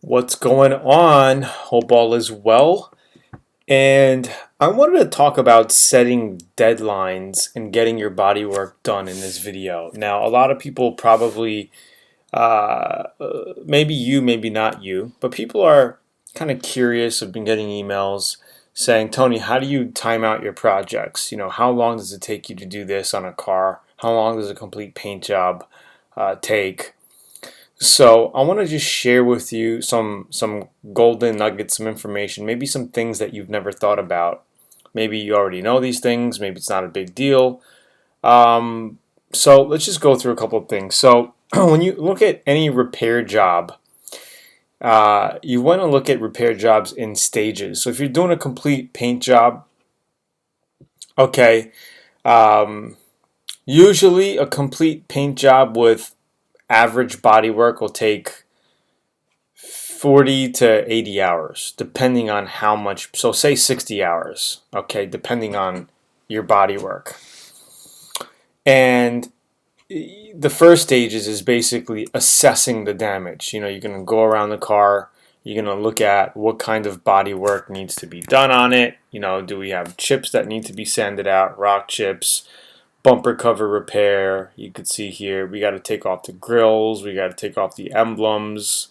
What's going on? Hope all is well. And I wanted to talk about setting deadlines and getting your body work done in this video. Now, a lot of people probably, maybe you, maybe not you, but people are kind of curious. I've been getting emails saying, Tony, how do you time out your projects? You know, how long does it take you to do this on a car? How long does a complete paint job take? So I want to just share with you some golden nuggets, some information, maybe some things that you've never thought about. Maybe you already know these things, maybe it's not a big deal. So let's just go through a couple of things. So when you look at any repair job, you want to look at repair jobs in stages. So if you're doing a complete paint job, okay, usually a complete paint job with average body work will take 40 to 80 hours, depending on how much, so say 60 hours, okay, depending on your body work. And the first stages is basically assessing the damage. You know, you're going to go around the car, you're going to look at what kind of body work needs to be done on it. You know, do we have chips that need to be sanded out, rock chips, bumper cover repair. You could see here we got to take off the grills, we got to take off the emblems,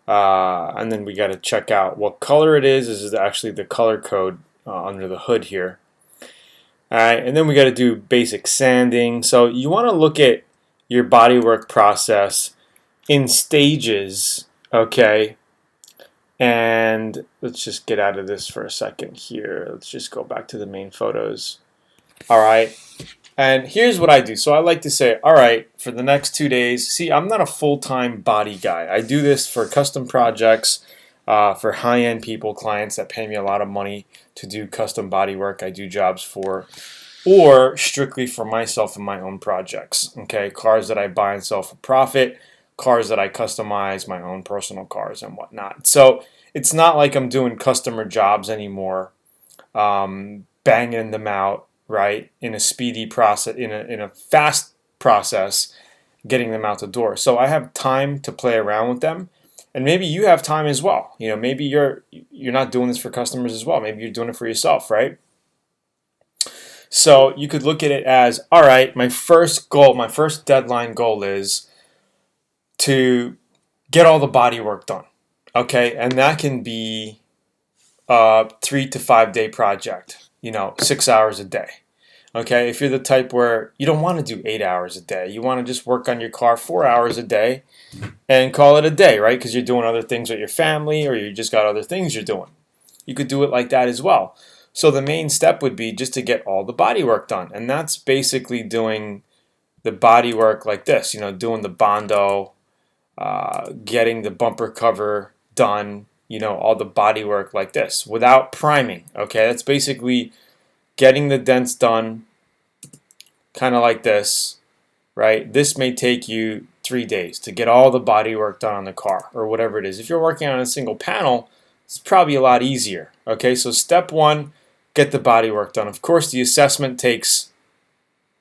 and then we got to check out what color it is. This is actually the color code under the hood here. Alright, and then we got to do basic sanding. So you want to look at your bodywork process in stages, okay? And let's just get out of this for a second here. Let's just go back to the main photos. Alright, and here's what I do. So I like to say, all right, for the next 2 days, see, I'm not a full-time body guy. I do this for custom projects, for high-end people, clients that pay me a lot of money to do custom body work I do jobs for, or strictly for myself and my own projects. Okay, cars that I buy and sell for profit, cars that I customize, my own personal cars and whatnot. So it's not like I'm doing customer jobs anymore, banging them out, right, in a speedy process, in a fast process, getting them out the door. So I have time to play around with them, and maybe you have time as well. You know, maybe you're not doing this for customers as well. Maybe you're doing it for yourself, right? So you could look at it as, all right, my first goal, my first deadline goal is to get all the body work done. Okay, and that can be a 3 to 5 day project. You know, 6 hours a day. Okay, if you're the type where you don't want to do 8 hours a day, you want to just work on your car 4 hours a day and call it a day, right? Because you're doing other things with your family or you just got other things you're doing. You could do it like that as well. So the main step would be just to get all the body work done. And that's basically doing the body work like this, you know, doing the Bondo, getting the bumper cover done, you know, all the body work like this without priming. Okay, that's basically getting the dents done kind of like this, right? This may take you 3 days to get all the body work done on the car or whatever it is. If you're working on a single panel, it's probably a lot easier. Okay, so step one, get the body work done. Of course, the assessment takes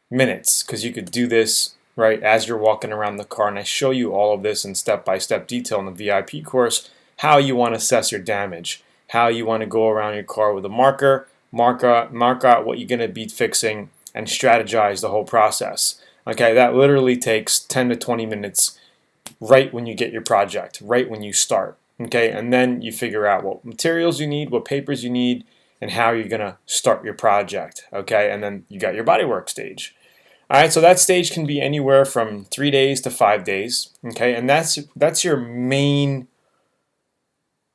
minutes because you could do this right as you're walking around the car, and I show you all of this in step-by-step detail in the VIP course, how you want to assess your damage, how you want to go around your car with a marker, mark out what you're going to be fixing, and strategize the whole process. Okay, that literally takes 10 to 20 minutes right when you get your project, right when you start. Okay, and then you figure out what materials you need, what papers you need, and how you're going to start your project. Okay, and then you got your bodywork stage. All right, so that stage can be anywhere from 3 days to 5 days. Okay, and that's your main,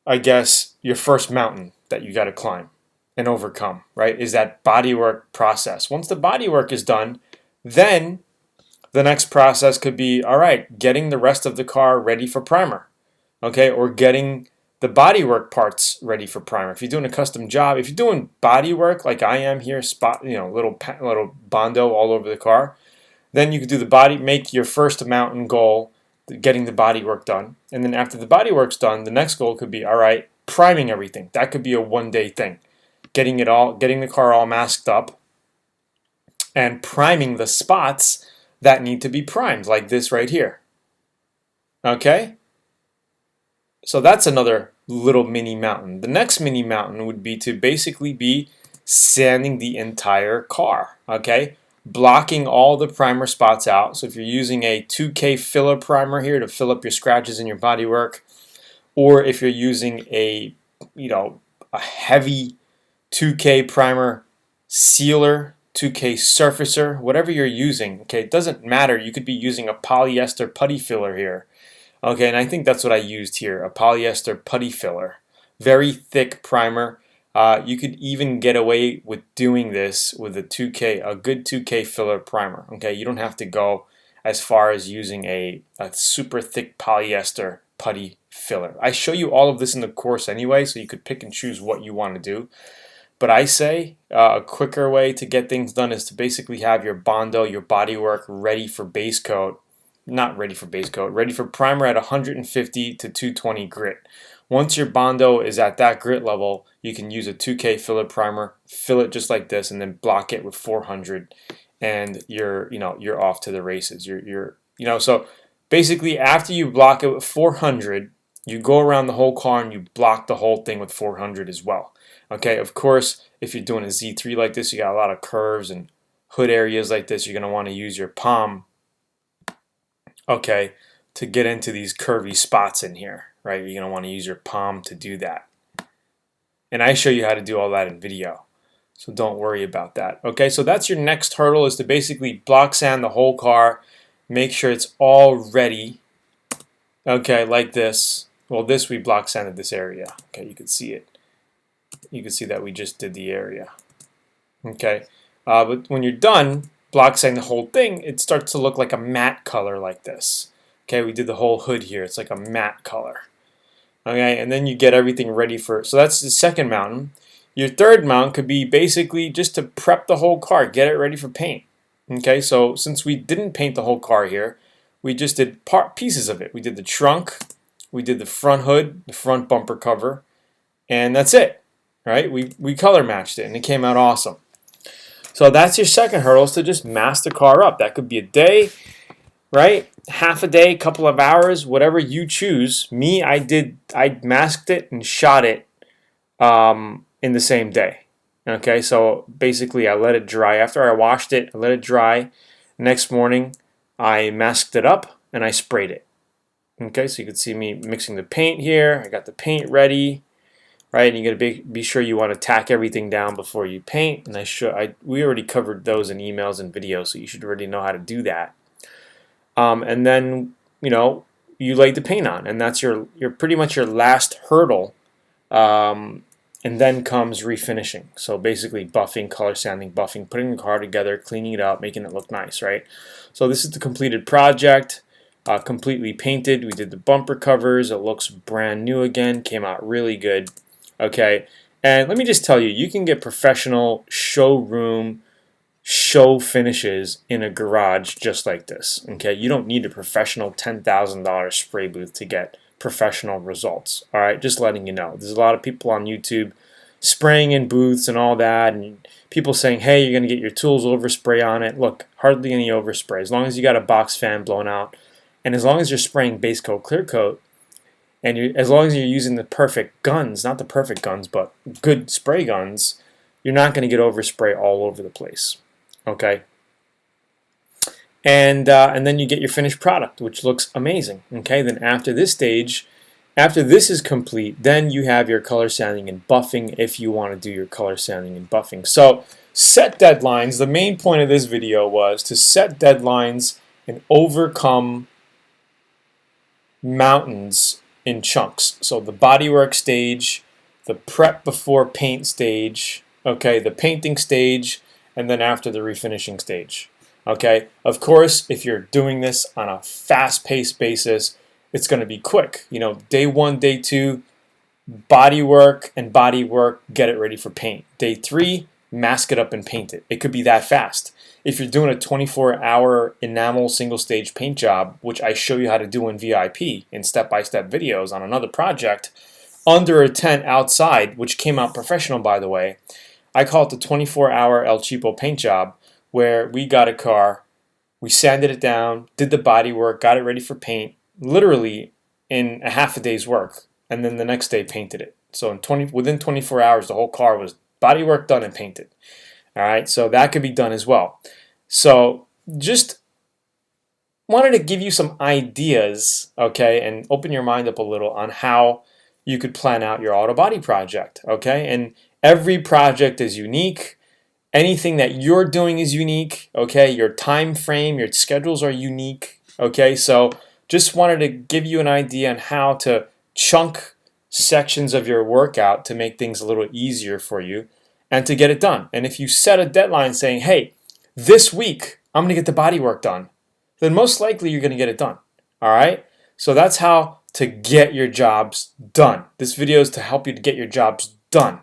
I guess, your first mountain that you got to climb and overcome, right, is that bodywork process. Once the bodywork is done, then the next process could be, all right, getting the rest of the car ready for primer, okay, or getting the bodywork parts ready for primer. If you're doing a custom job, if you're doing bodywork like I am here, little Bondo all over the car, then you could do the body, make your first mountain goal, getting the bodywork done, and then after the bodywork's done, the next goal could be, all right, priming everything. That could be a 1-day thing. Getting the car all masked up and priming the spots that need to be primed, like this right here. Okay? So that's another little mini mountain. The next mini mountain would be to basically be sanding the entire car, okay? Blocking all the primer spots out. So if you're using a 2K filler primer here to fill up your scratches in your bodywork, or if you're using a, a heavy 2K primer sealer, 2K surfacer, whatever you're using, okay, it doesn't matter. You could be using a polyester putty filler here. Okay, and I think that's what I used here, a polyester putty filler. Very thick primer. You could even get away with doing this with a good 2K filler primer. Okay, you don't have to go as far as using a super thick polyester putty filler. I show you all of this in the course anyway, so you could pick and choose what you want to do. But I say a quicker way to get things done is to basically have your Bondo, your bodywork ready for base coat. Not ready for base coat, ready for primer at 150 to 220 grit. Once your Bondo is at that grit level, you can use a 2K filler primer, fill it just like this, and then block it with 400, and you're off to the races. So basically after you block it with 400, you go around the whole car and you block the whole thing with 400 as well. Okay, of course, if you're doing a Z3 like this, you got a lot of curves and hood areas like this, you're going to want to use your palm, okay, to get into these curvy spots in here, right? You're going to want to use your palm to do that. And I show you how to do all that in video, so don't worry about that. Okay, so that's your next hurdle, is to basically block sand the whole car, make sure it's all ready, okay, like this. Well, this we block sanded this area. Okay, you can see it. You can see that we just did the area. Okay, but when you're done block sanding the whole thing, it starts to look like a matte color like this. Okay, we did the whole hood here. It's like a matte color. Okay, and then you get everything ready for, so that's the second mountain. Your third mountain could be basically just to prep the whole car, get it ready for paint. Okay, so since we didn't paint the whole car here, we just did pieces of it. We did the trunk, we did the front hood, the front bumper cover, and that's it. Right? We color matched it and it came out awesome. So that's your second hurdle, is to just mask the car up. That could be a day, right? Half a day, couple of hours, whatever you choose. Me, I masked it and shot it in the same day. Okay, so basically I let it dry. After I washed it, I let it dry. Next morning, I masked it up and I sprayed it. Okay, so you can see me mixing the paint here. I got the paint ready. Right, and you got to be sure you want to tack everything down before you paint. And we already covered those in emails and videos, so you should already know how to do that. And then you lay the paint on, and that's your pretty much your last hurdle. And then comes refinishing. So basically buffing, color sanding, buffing, putting the car together, cleaning it up, making it look nice, right? So this is the completed project. Completely painted. We did the bumper covers. It looks brand new again. Came out really good. Okay, and let me just tell you, you can get professional showroom show finishes in a garage just like this. Okay, you don't need a professional $10,000 spray booth to get professional results. All right, just letting you know. There's a lot of people on YouTube spraying in booths and all that, and people saying, hey, you're going to get your tools overspray on it. Look, hardly any overspray. As long as you got a box fan blown out, and as long as you're spraying base coat, clear coat, and as long as you're using the perfect guns, not the perfect guns, but good spray guns, you're not going to get overspray all over the place. Okay? And then you get your finished product, which looks amazing. Okay? Then after this stage, after this is complete, then you have your color sanding and buffing if you want to do your color sanding and buffing. So set deadlines. The main point of this video was to set deadlines and overcome mountains in chunks. So the bodywork stage, the prep before paint stage, okay, the painting stage, and then after the refinishing stage. Okay, of course, if you're doing this on a fast-paced basis, it's going to be quick. Day 1, day 2, bodywork and bodywork, get it ready for paint. Day 3, mask it up and paint it. It could be that fast. If you're doing a 24-hour enamel single-stage paint job, which I show you how to do in VIP in step-by-step videos on another project, under a tent outside, which came out professional, by the way, I call it the 24-hour El Cheapo paint job, where we got a car, we sanded it down, did the body work, got it ready for paint, literally in a half a day's work. and then the next day painted it. So within 24 hours, the whole car was bodywork done and painted. All right, so that could be done as well. So just wanted to give you some ideas, okay, and open your mind up a little on how you could plan out your auto body project, okay? And every project is unique. Anything that you're doing is unique, okay? Your time frame, your schedules are unique, okay? So just wanted to give you an idea on how to chunk sections of your workout to make things a little easier for you and to get it done. And if you set a deadline saying, hey, this week I'm gonna get the body work done, then most likely you're gonna get it done, all right? So that's how to get your jobs done. This video is to help you to get your jobs done,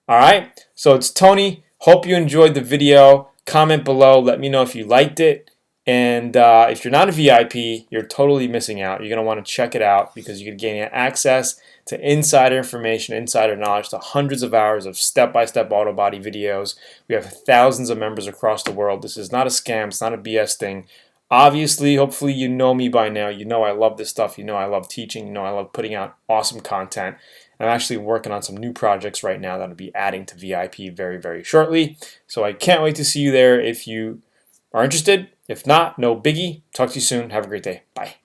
all right? So it's Tony. Hope you enjoyed the video. Comment below. Let me know if you liked it. And if you're not a VIP, you're totally missing out. You're going to want to check it out because you can gain access to insider information, insider knowledge, to hundreds of hours of step-by-step auto body videos. We have thousands of members across the world. This is not a scam. It's not a BS thing. Obviously, hopefully you know me by now. You know I love this stuff. You know I love teaching. You know I love putting out awesome content. I'm actually working on some new projects right now that I'll be adding to VIP very, very shortly. So I can't wait to see you there if you are interested. If not, no biggie. Talk to you soon. Have a great day. Bye.